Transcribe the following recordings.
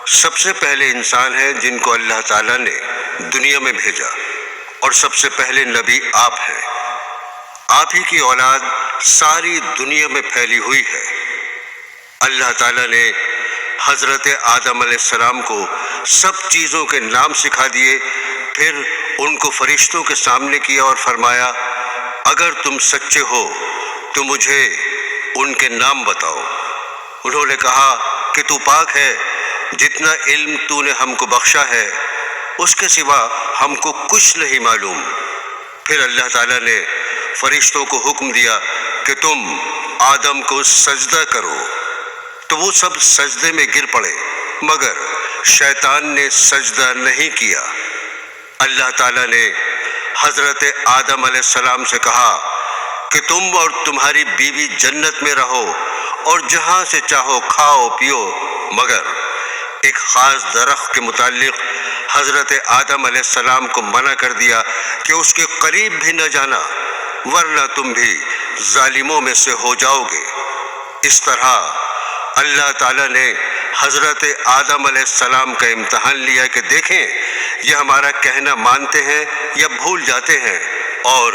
سب سے پہلے انسان ہیں جن کو اللہ تعالیٰ نے دنیا میں بھیجا، اور سب سے پہلے نبی آپ ہیں۔ آپ ہی کی اولاد ساری دنیا میں پھیلی ہوئی ہے۔ اللہ تعالیٰ نے حضرت آدم علیہ السلام کو سب چیزوں کے نام سکھا دیے، پھر ان کو فرشتوں کے سامنے کیا اور فرمایا، اگر تم سچے ہو تو مجھے ان کے نام بتاؤ۔ انہوں نے کہا کہ تو پاک ہے، جتنا علم تو نے ہم کو بخشا ہے اس کے سوا ہم کو کچھ نہیں معلوم۔ پھر اللہ تعالیٰ نے فرشتوں کو حکم دیا کہ تم آدم کو سجدہ کرو، تو وہ سب سجدے میں گر پڑے، مگر شیطان نے سجدہ نہیں کیا۔ اللہ تعالیٰ نے حضرت آدم علیہ السلام سے کہا کہ تم اور تمہاری بیوی جنت میں رہو اور جہاں سے چاہو کھاؤ پیو، مگر ایک خاص درخت کے متعلق حضرت آدم علیہ السلام کو منع کر دیا کہ اس کے قریب بھی نہ جانا، ورنہ تم بھی ظالموں میں سے ہو جاؤ گے۔ اس طرح اللہ تعالیٰ نے حضرت آدم علیہ السلام کا امتحان لیا کہ دیکھیں یہ ہمارا کہنا مانتے ہیں یا بھول جاتے ہیں اور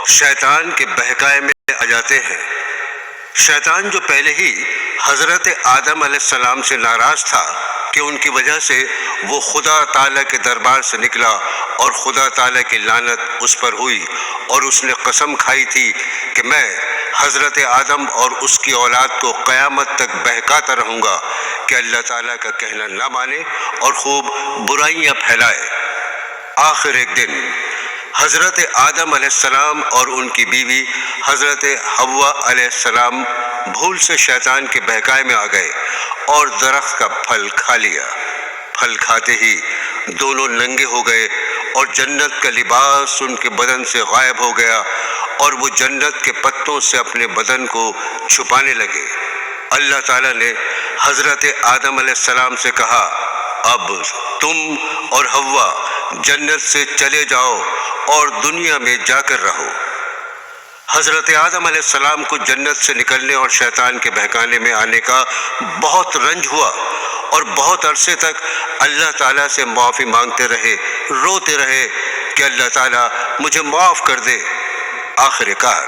شیطان کے بہکائے میں آ جاتے ہیں۔ شیطان جو پہلے ہی حضرت آدم علیہ السلام سے ناراض تھا کہ ان کی وجہ سے وہ خدا تعالیٰ کے دربار سے نکلا اور خدا تعالیٰ کی لعنت اس پر ہوئی، اور اس نے قسم کھائی تھی کہ میں حضرت آدم اور اس کی اولاد کو قیامت تک بہکاتا رہوں گا کہ اللہ تعالیٰ کا کہنا نہ مانے اور خوب برائیاں پھیلائے۔ آخر ایک دن حضرت آدم علیہ السلام اور ان کی بیوی حضرت حوا علیہ السلام بھول سے شیطان کے بہکائے میں آ گئے اور درخت کا پھل کھا لیا۔ پھل کھاتے ہی دونوں ننگے ہو گئے اور جنت کا لباس ان کے بدن سے غائب ہو گیا، اور وہ جنت کے پتوں سے اپنے بدن کو چھپانے لگے۔ اللہ تعالیٰ نے حضرت آدم علیہ السلام سے کہا، اب تم اور حوا جنت سے چلے جاؤ اور دنیا میں جا کر رہو۔ حضرت آدم علیہ السلام کو جنت سے نکلنے اور شیطان کے بہکانے میں آنے کا بہت رنج ہوا، اور بہت عرصے تک اللہ تعالیٰ سے معافی مانگتے رہے، روتے رہے کہ اللہ تعالیٰ مجھے معاف کر دے۔ آخر کار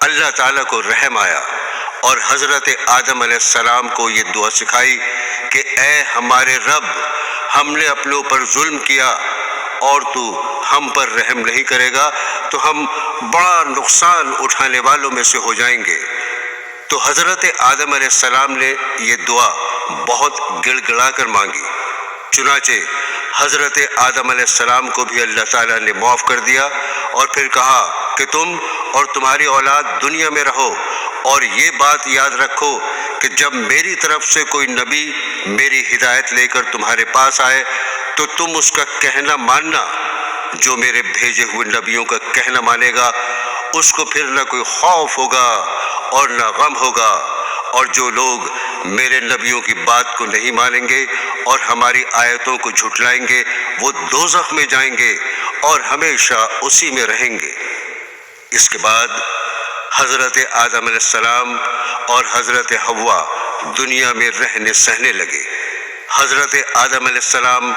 اللہ تعالیٰ کو رحم آیا اور حضرت آدم علیہ السلام کو یہ دعا سکھائی کہ اے ہمارے رب، ہم نے اپنے اوپر ظلم کیا اور تو ہم پر رحم نہیں کرے گا تو ہم بڑا نقصان اٹھانے والوں میں سے ہو جائیں گے۔ تو حضرت آدم علیہ السلام نے یہ دعا بہت گڑ گڑا کر مانگی، چنانچہ حضرت آدم علیہ السلام کو بھی اللہ تعالیٰ نے معاف کر دیا، اور پھر کہا کہ تم اور تمہاری اولاد دنیا میں رہو، اور یہ بات یاد رکھو کہ جب میری طرف سے کوئی نبی میری ہدایت لے کر تمہارے پاس آئے تو تم اس کا کہنا ماننا۔ جو میرے بھیجے ہوئے نبیوں کا کہنا مانے گا اس کو پھر نہ کوئی خوف ہوگا اور نہ غم ہوگا، اور جو لوگ میرے نبیوں کی بات کو نہیں مانیں گے اور ہماری آیتوں کو جھٹلائیں گے وہ دوزخ میں جائیں گے اور ہمیشہ اسی میں رہیں گے۔ اس کے بعد حضرت آدم علیہ السلام اور حضرت حوا دنیا میں رہنے سہنے لگے۔ حضرت آدم علیہ السلام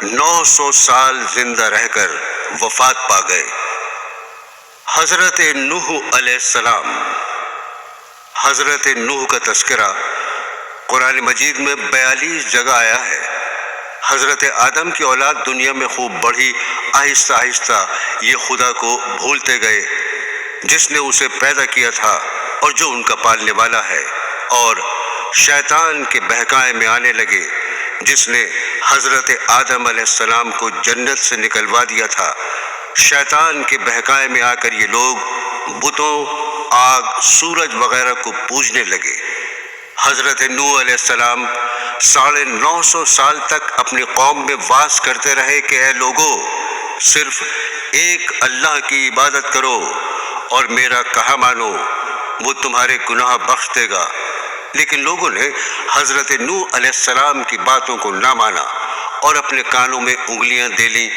900 سال زندہ رہ کر وفات پا گئے۔ حضرت نوح علیہ السلام۔ حضرت نوح کا تذکرہ قرآن مجید میں 42 جگہ آیا ہے۔ حضرت آدم کی اولاد دنیا میں خوب بڑھی، آہستہ آہستہ یہ خدا کو بھولتے گئے جس نے اسے پیدا کیا تھا اور جو ان کا پالنے والا ہے، اور شیطان کے بہکائے میں آنے لگے جس نے حضرت آدم علیہ السلام کو جنت سے نکلوا دیا تھا۔ شیطان کے بہکائے میں آ کر یہ لوگ بتوں، آگ، سورج وغیرہ کو پوجنے لگے۔ حضرت نوح علیہ السلام 950 سال تک اپنی قوم میں واس کرتے رہے کہ اے لوگو، صرف ایک اللہ کی عبادت کرو اور میرا کہا مانو، وہ تمہارے گناہ بخش دے گا۔ لیکن لوگوں نے حضرت نوح علیہ السلام کی باتوں کو نہ مانا اور اپنے کانوں میں انگلیاں دے لیں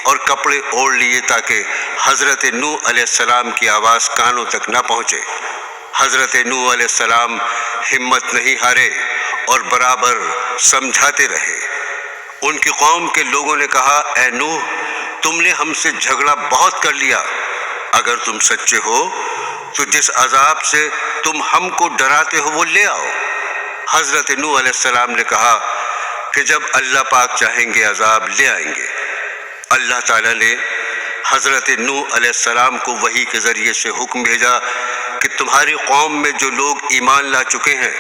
اور کپڑے اوڑھ لیے تاکہ حضرت نوح علیہ السلام کی آواز کانوں تک نہ پہنچے۔ حضرت نوح علیہ السلام ہمت نہیں ہارے اور برابر سمجھاتے رہے۔ ان کی قوم کے لوگوں نے کہا، اے نوح، تم نے ہم سے جھگڑا بہت کر لیا، اگر تم سچے ہو تو جس عذاب سے تم ہم کو ڈراتے ہو وہ لے آؤ۔ حضرت نوح علیہ السلام نے کہا کہ جب اللہ پاک چاہیں گے عذاب لے آئیں گے۔ اللہ تعالیٰ نے حضرت نوح علیہ السلام کو وحی کے ذریعے سے حکم بھیجا کہ تمہاری قوم میں جو لوگ ایمان لا چکے ہیں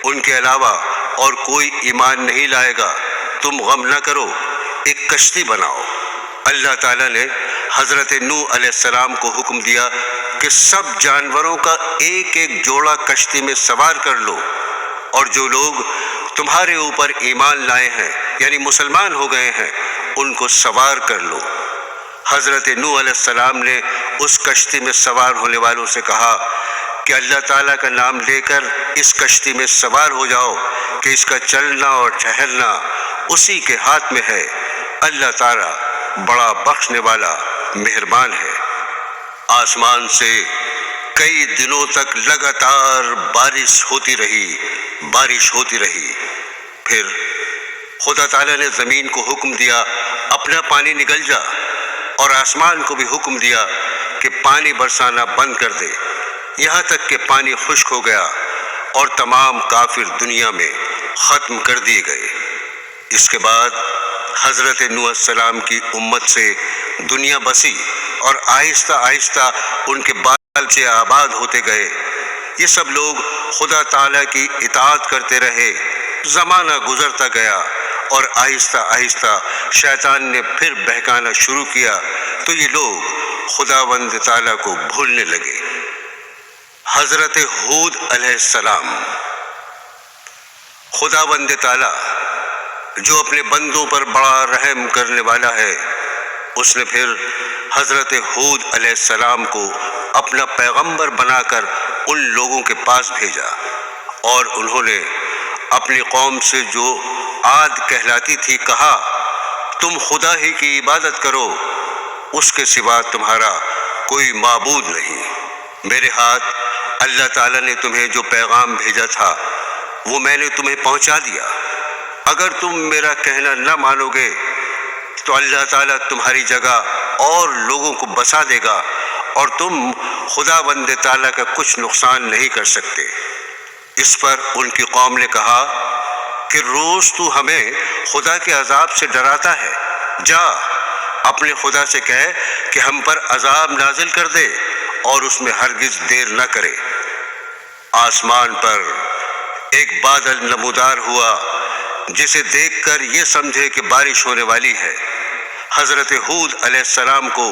ان کے علاوہ اور کوئی ایمان نہیں لائے گا، تم غم نہ کرو، ایک کشتی بناؤ۔ اللہ تعالیٰ نے حضرت نوح علیہ السلام کو حکم دیا کہ سب جانوروں کا ایک ایک جوڑا کشتی میں سوار کر لو، اور جو لوگ تمہارے اوپر ایمان لائے ہیں یعنی مسلمان ہو گئے ہیں ان کو سوار کر لو۔ حضرت نوح علیہ السلام نے اس کشتی میں سوار ہونے والوں سے کہا کہ اللہ تعالیٰ کا نام لے کر اس کشتی میں سوار ہو جاؤ کہ اس کا چلنا اور ٹھہرنا اسی کے ہاتھ میں ہے، اللہ تعالیٰ بڑا بخشنے والا مہربان ہے۔ آسمان سے کئی دنوں تک لگاتار بارش ہوتی رہی۔ پھر خدا تعالیٰ نے زمین کو حکم دیا اپنا پانی نگل جا، اور آسمان کو بھی حکم دیا کہ پانی برسانا بند کر دے، یہاں تک کہ پانی خشک ہو گیا اور تمام کافر دنیا میں ختم کر دیے گئے۔ اس کے بعد حضرت نوح علیہ السلام کی امت سے دنیا بسی اور آہستہ آہستہ ان کے بال سے آباد ہوتے گئے۔ یہ سب لوگ خدا تعالیٰ کی اطاعت کرتے رہے۔ زمانہ گزرتا گیا اور آہستہ آہستہ شیطان نے پھر بہکانا شروع کیا تو یہ لوگ خداوند تعالیٰ کو بھولنے لگے۔ حضرت ہود علیہ السلام۔ خداوند تعالیٰ جو اپنے بندوں پر بڑا رحم کرنے والا ہے، اس نے پھر حضرت ہود علیہ السلام کو اپنا پیغمبر بنا کر ان لوگوں کے پاس بھیجا، اور انہوں نے اپنی قوم سے جو عاد کہلاتی تھی کہا، تم خدا ہی کی عبادت کرو، اس کے سوا تمہارا کوئی معبود نہیں۔ میرے ہاتھ اللہ تعالیٰ نے تمہیں جو پیغام بھیجا تھا وہ میں نے تمہیں پہنچا دیا۔ اگر تم میرا کہنا نہ مانو گے تو اللہ تعالیٰ تمہاری جگہ اور لوگوں کو بسا دے گا، اور تم خداوند تعالیٰ کا کچھ نقصان نہیں کر سکتے۔ اس پر ان کی قوم نے کہا کہ روز تو ہمیں خدا کے عذاب سے ڈراتا ہے، جا اپنے خدا سے کہے کہ ہم پر عذاب نازل کر دے اور اس میں ہرگز دیر نہ کرے۔ آسمان پر ایک بادل نمودار ہوا جسے دیکھ کر یہ سمجھے کہ بارش ہونے والی ہے۔ حضرت ہود علیہ السلام کو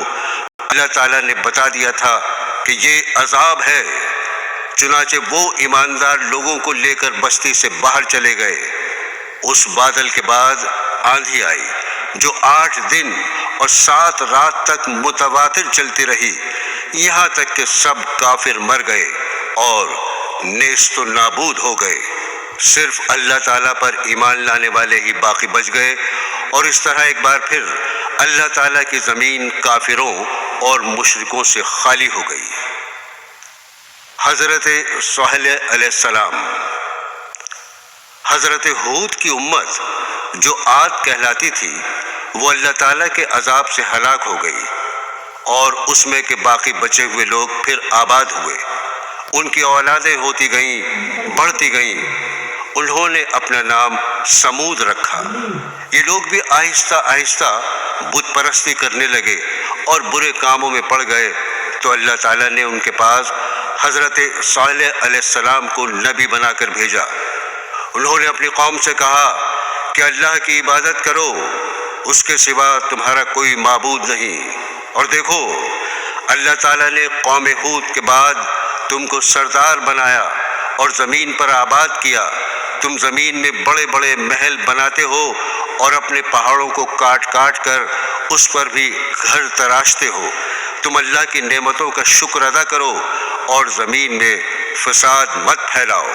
اللہ تعالیٰ نے بتا دیا تھا کہ یہ عذاب ہے، چنانچہ وہ ایماندار لوگوں کو لے کر بستی سے باہر چلے گئے۔ اس بادل کے بعد آندھی آئی جو 8 دن اور 7 رات تک متواتر چلتی رہی، یہاں تک کہ سب کافر مر گئے اور نیست و نابود ہو گئے۔ صرف اللہ تعالیٰ پر ایمان لانے والے ہی باقی بچ گئے، اور اس طرح ایک بار پھر اللہ تعالیٰ کی زمین کافروں اور مشرکوں سے خالی ہو گئی۔ حضرت صالح علیہ السلام۔ حضرت ہود کی امت جو عاد کہلاتی تھی وہ اللہ تعالیٰ کے عذاب سے ہلاک ہو گئی، اور اس میں کے باقی بچے ہوئے لوگ پھر آباد ہوئے۔ ان کی اولادیں ہوتی گئیں، بڑھتی گئیں۔ انہوں نے اپنا نام سمود رکھا۔ یہ لوگ بھی آہستہ آہستہ بت پرستی کرنے لگے اور برے کاموں میں پڑ گئے، تو اللہ تعالیٰ نے ان کے پاس حضرت صالح علیہ السلام کو نبی بنا کر بھیجا۔ انہوں نے اپنی قوم سے کہا کہ اللہ کی عبادت کرو، اس کے سوا تمہارا کوئی معبود نہیں۔ اور دیکھو، اللہ تعالیٰ نے قوم ہود کے بعد تم کو سردار بنایا اور زمین پر آباد کیا۔ تم زمین میں بڑے بڑے محل بناتے ہو اور اپنے پہاڑوں کو کاٹ کاٹ کر اس پر بھی گھر تراشتے ہو۔ تم اللہ کی نعمتوں کا شکر ادا کرو اور زمین میں فساد مت پھیلاؤ۔